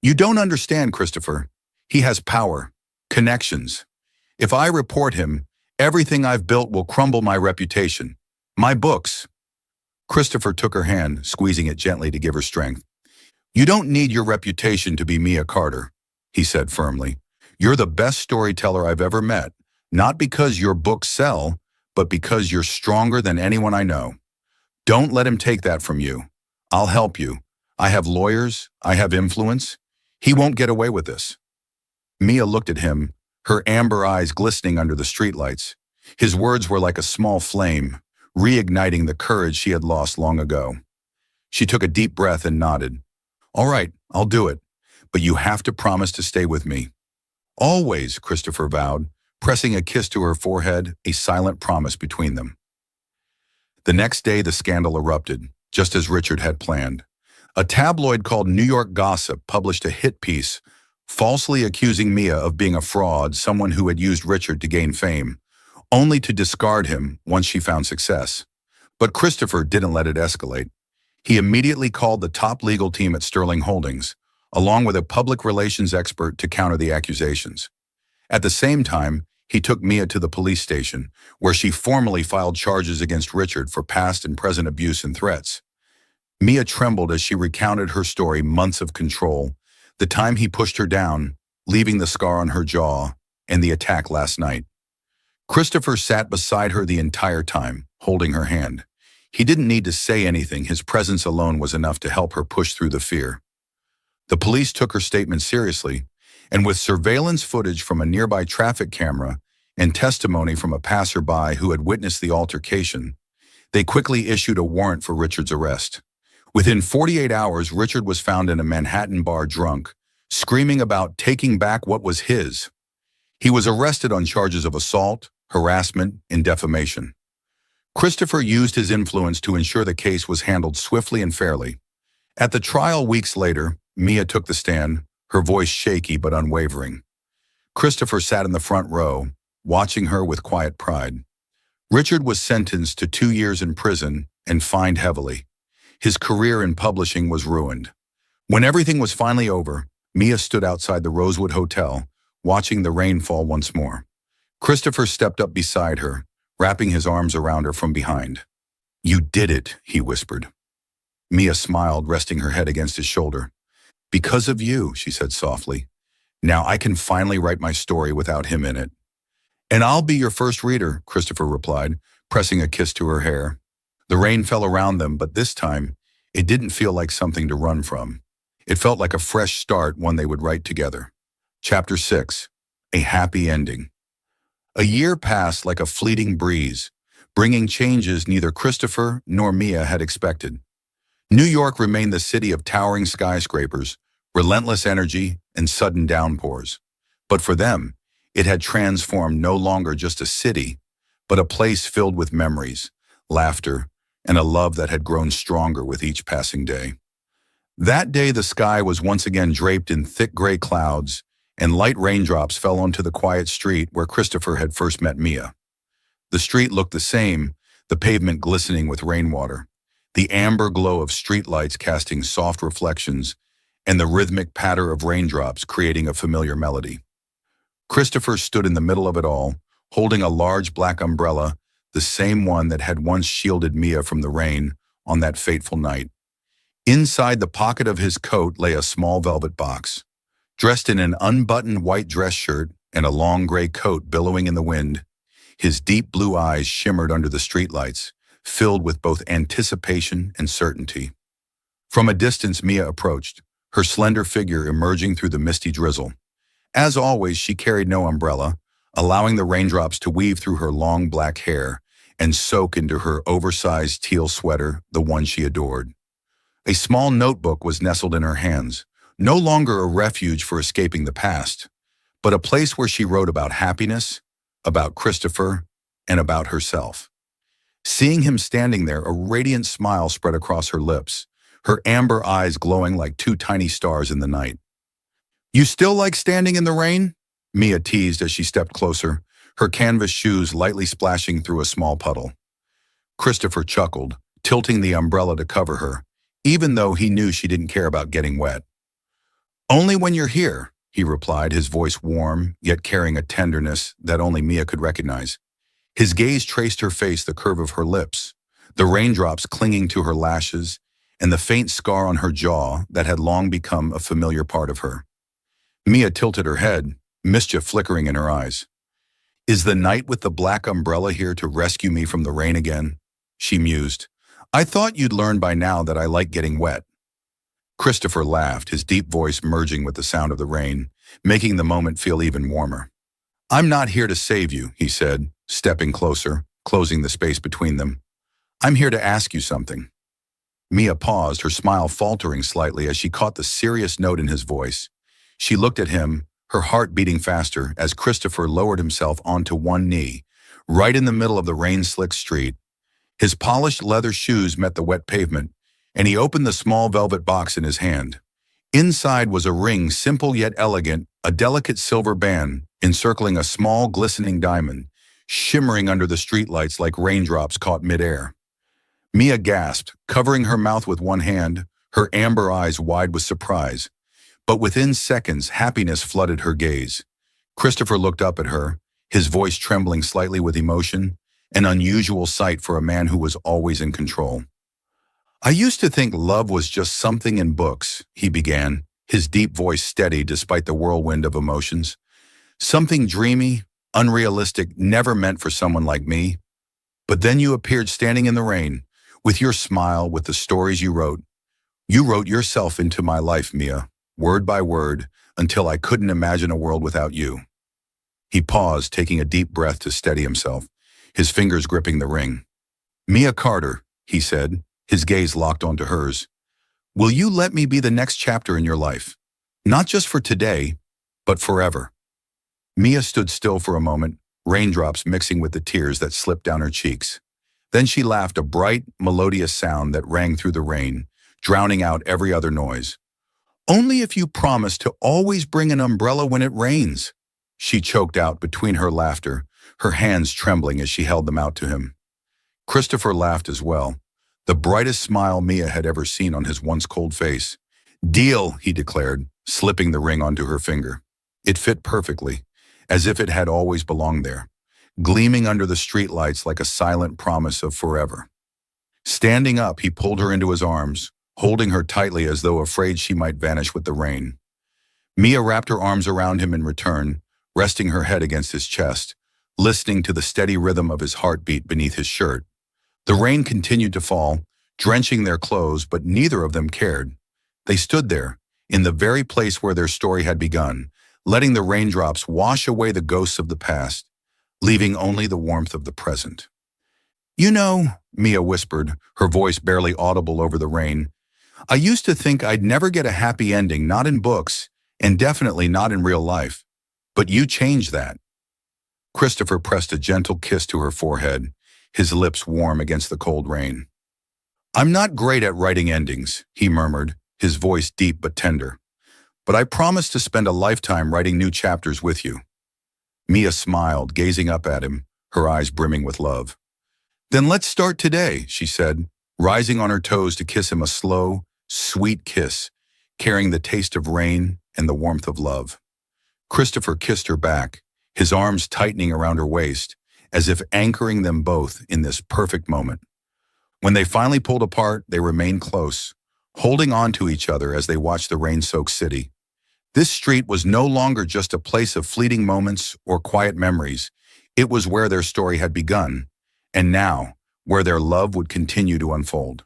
"You don't understand, Christopher. He has power, connections. If I report him, everything I've built will crumble, my reputation, my books." Christopher took her hand, squeezing it gently to give her strength. "You don't need your reputation to be Mia Carter," he said firmly. "You're the best storyteller I've ever met, not because your books sell, but because you're stronger than anyone I know. Don't let him take that from you. I'll help you. I have lawyers. I have influence. He won't get away with this." Mia looked at him, her amber eyes glistening under the streetlights. His words were like a small flame, reigniting the courage she had lost long ago. She took a deep breath and nodded. "All right, I'll do it. But you have to promise to stay with me." "Always," Christopher vowed, pressing a kiss to her forehead, a silent promise between them. The next day, the scandal erupted, just as Richard had planned. A tabloid called New York Gossip published a hit piece, falsely accusing Mia of being a fraud, someone who had used Richard to gain fame, only to discard him once she found success. But Christopher didn't let it escalate. He immediately called the top legal team at Sterling Holdings, along with a public relations expert to counter the accusations. At the same time, he took Mia to the police station, where she formally filed charges against Richard for past and present abuse and threats. Mia trembled as she recounted her story, months of control, the time he pushed her down, leaving the scar on her jaw, and the attack last night. Christopher sat beside her the entire time, holding her hand. He didn't need to say anything. His presence alone was enough to help her push through the fear. The police took her statement seriously, and with surveillance footage from a nearby traffic camera and testimony from a passerby who had witnessed the altercation, they quickly issued a warrant for Richard's arrest. Within 48 hours, Richard was found in a Manhattan bar drunk, screaming about taking back what was his. He was arrested on charges of assault, harassment, and defamation. Christopher used his influence to ensure the case was handled swiftly and fairly. At the trial weeks later, Mia took the stand, her voice shaky but unwavering. Christopher sat in the front row, watching her with quiet pride. Richard was sentenced to 2 years in prison and fined heavily. His career in publishing was ruined. When everything was finally over, Mia stood outside the Rosewood Hotel, watching the rain fall once more. Christopher stepped up beside her, wrapping his arms around her from behind. "You did it," he whispered. Mia smiled, resting her head against his shoulder. "Because of you," she said softly. "Now I can finally write my story without him in it." "And I'll be your first reader," Christopher replied, pressing a kiss to her hair. The rain fell around them, but this time, it didn't feel like something to run from. It felt like a fresh start, one they would write together. Chapter 6. A Happy Ending. A year passed like a fleeting breeze, bringing changes neither Christopher nor Mia had expected. New York remained the city of towering skyscrapers, relentless energy, and sudden downpours. But for them, it had transformed no longer just a city, but a place filled with memories, laughter, and a love that had grown stronger with each passing day. That day, the sky was once again draped in thick gray clouds, and light raindrops fell onto the quiet street where Christopher had first met Mia. The street looked the same, the pavement glistening with rainwater, the amber glow of streetlights casting soft reflections, and the rhythmic patter of raindrops creating a familiar melody. Christopher stood in the middle of it all, holding a large black umbrella, the same one that had once shielded Mia from the rain on that fateful night. Inside the pocket of his coat lay a small velvet box. Dressed in an unbuttoned white dress shirt and a long gray coat billowing in the wind, his deep blue eyes shimmered under the streetlights, filled with both anticipation and certainty. From a distance, Mia approached, her slender figure emerging through the misty drizzle. As always, she carried no umbrella, allowing the raindrops to weave through her long black hair and soak into her oversized teal sweater, the one she adored. A small notebook was nestled in her hands, no longer a refuge for escaping the past, but a place where she wrote about happiness, about Christopher, and about herself. Seeing him standing there, a radiant smile spread across her lips, her amber eyes glowing like 2 tiny stars in the night. "You still like standing in the rain?" Mia teased as she stepped closer, her canvas shoes lightly splashing through a small puddle. Christopher chuckled, tilting the umbrella to cover her, even though he knew she didn't care about getting wet. "Only when you're here," he replied, his voice warm, yet carrying a tenderness that only Mia could recognize. His gaze traced her face, the curve of her lips, the raindrops clinging to her lashes, and the faint scar on her jaw that had long become a familiar part of her. Mia tilted her head, mischief flickering in her eyes. "Is the night with the black umbrella here to rescue me from the rain again?" she mused, I thought you'd learn by now that I like getting wet. Christopher laughed, his deep voice merging with the sound of the rain, making the moment feel even warmer. I'm not here to save you, he said, stepping closer, closing the space between them. I'm here to ask you something. Mia paused, her smile faltering slightly as she caught the serious note in his voice. She looked at him, her heart beating faster as Christopher lowered himself onto one knee, right in the middle of the rain-slicked street. His polished leather shoes met the wet pavement, and he opened the small velvet box in his hand. Inside was a ring, simple yet elegant, a delicate silver band encircling a small glistening diamond, shimmering under the streetlights like raindrops caught midair. Mia gasped, covering her mouth with one hand, her amber eyes wide with surprise. But within seconds, happiness flooded her gaze. Christopher looked up at her, his voice trembling slightly with emotion, an unusual sight for a man who was always in control. I used to think love was just something in books, he began, his deep voice steady despite the whirlwind of emotions. Something dreamy, unrealistic, never meant for someone like me. But then you appeared standing in the rain, with your smile, with the stories you wrote. You wrote yourself into my life, Mia, word by word, until I couldn't imagine a world without you. He paused, taking a deep breath to steady himself, his fingers gripping the ring. Mia Carter, he said, his gaze locked onto hers. Will you let me be the next chapter in your life? Not just for today, but forever. Mia stood still for a moment, raindrops mixing with the tears that slipped down her cheeks. Then she laughed, a bright, melodious sound that rang through the rain, drowning out every other noise. Only if you promise to always bring an umbrella when it rains, she choked out between her laughter, her hands trembling as she held them out to him. Christopher laughed as well, the brightest smile Mia had ever seen on his once cold face. Deal, he declared, slipping the ring onto her finger. It fit perfectly, as if it had always belonged there, gleaming under the streetlights like a silent promise of forever. Standing up, he pulled her into his arms, holding her tightly as though afraid she might vanish with the rain. Mia wrapped her arms around him in return, resting her head against his chest, listening to the steady rhythm of his heartbeat beneath his shirt. The rain continued to fall, drenching their clothes, but neither of them cared. They stood there, in the very place where their story had begun, letting the raindrops wash away the ghosts of the past, leaving only the warmth of the present. You know, Mia whispered, her voice barely audible over the rain, I used to think I'd never get a happy ending, not in books, and definitely not in real life. But you changed that. Christopher pressed a gentle kiss to her forehead, his lips warm against the cold rain. I'm not great at writing endings, he murmured, his voice deep but tender. But I promise to spend a lifetime writing new chapters with you. Mia smiled, gazing up at him, her eyes brimming with love. Then let's start today, she said, rising on her toes to kiss him a slow, sweet kiss, carrying the taste of rain and the warmth of love. Christopher kissed her back, his arms tightening around her waist, as if anchoring them both in this perfect moment. When they finally pulled apart, they remained close, holding on to each other as they watched the rain-soaked city. This street was no longer just a place of fleeting moments or quiet memories. It was where their story had begun, and now, where their love would continue to unfold.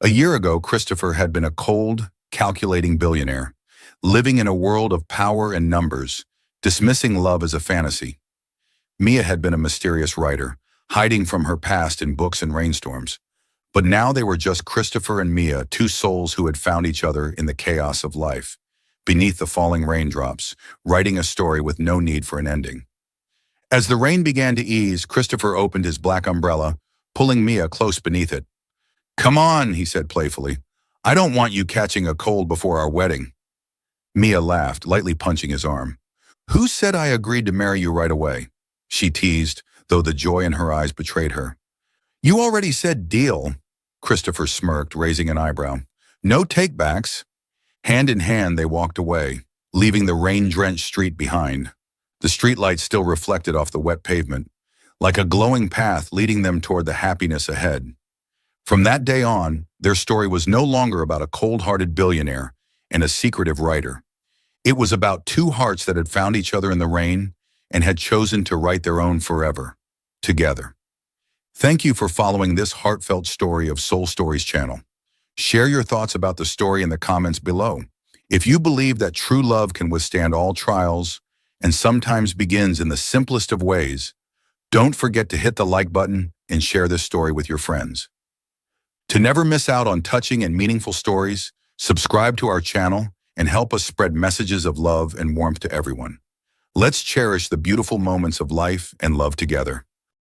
A year ago, Christopher had been a cold, calculating billionaire, living in a world of power and numbers, dismissing love as a fantasy. Mia had been a mysterious writer, hiding from her past in books and rainstorms. But now they were just Christopher and Mia, two souls who had found each other in the chaos of life, beneath the falling raindrops, writing a story with no need for an ending. As the rain began to ease, Christopher opened his black umbrella, pulling Mia close beneath it. Come on, he said playfully. I don't want you catching a cold before our wedding. Mia laughed, lightly punching his arm. Who said I agreed to marry you right away? She teased, though the joy in her eyes betrayed her. You already said deal, Christopher smirked, raising an eyebrow. No takebacks. Hand in hand, they walked away, leaving the rain-drenched street behind. The streetlights still reflected off the wet pavement, like a glowing path leading them toward the happiness ahead. From that day on, their story was no longer about a cold-hearted billionaire and a secretive writer. It was about two hearts that had found each other in the rain and had chosen to write their own forever, together. Thank you for following this heartfelt story of Soul Stories channel. Share your thoughts about the story in the comments below. If you believe that true love can withstand all trials and sometimes begins in the simplest of ways, don't forget to hit the like button and share this story with your friends. To never miss out on touching and meaningful stories, subscribe to our channel and help us spread messages of love and warmth to everyone. Let's cherish the beautiful moments of life and love together.